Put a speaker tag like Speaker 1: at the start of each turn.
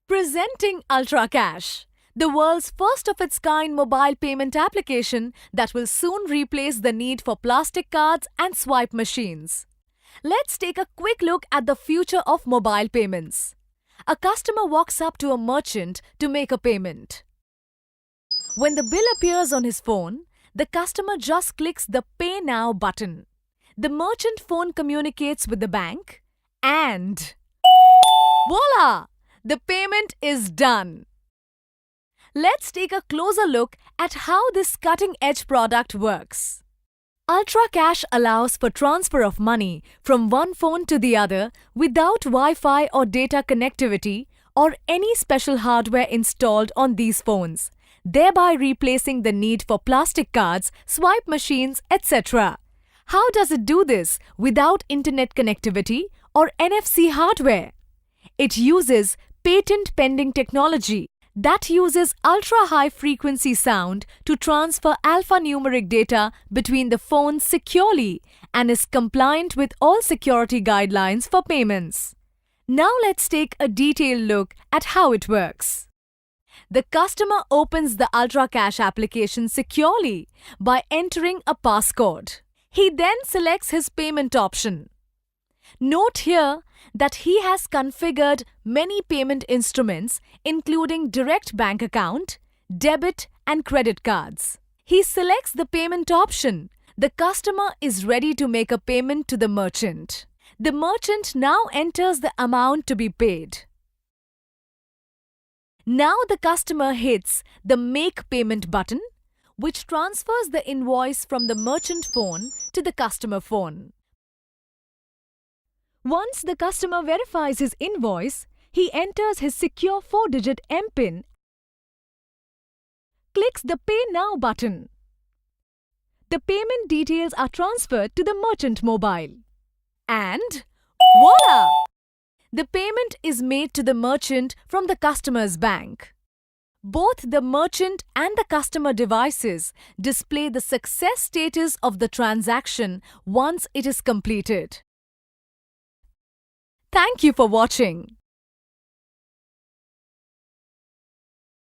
Speaker 1: Presenting Ultra Cash, the world's first of its kind mobile payment application that will soon replace the need for plastic cards and swipe machines. Let's take a quick look at the future of mobile payments. A customer walks up to a merchant to make a payment. When the bill appears on his phone, the customer just clicks the Pay Now button. The merchant phone communicates with the bank and voila! The payment is done. Let's take a closer look at how this cutting-edge product works. Ultra Cash allows for transfer of money from one phone to the other without Wi-Fi or data connectivity or any special hardware installed on these phones, thereby replacing the need for plastic cards, swipe machines, etc. How does it do this without internet connectivity or NFC hardware? It uses patent-pending technology that uses ultra-high frequency sound to transfer alphanumeric data between the phones securely and is compliant with all security guidelines for payments. Now let's take a detailed look at how it works. The customer opens the Ultra Cash application securely by entering a passcode. He then selects his payment option. Note here that he has configured many payment instruments including direct bank account, debit and credit cards. He selects the payment option. The customer is ready to make a payment to the merchant. The merchant now enters the amount to be paid. Now the customer hits the Make Payment button, which transfers the invoice from the merchant phone to the customer phone. Once the customer verifies his invoice, he enters his secure 4-digit MPIN, clicks the Pay Now button. The payment details are transferred to the merchant mobile. And voila! The payment is made to the merchant from the customer's bank. Both the merchant and the customer devices display the success status of the transaction once it is completed. Thank you for watching.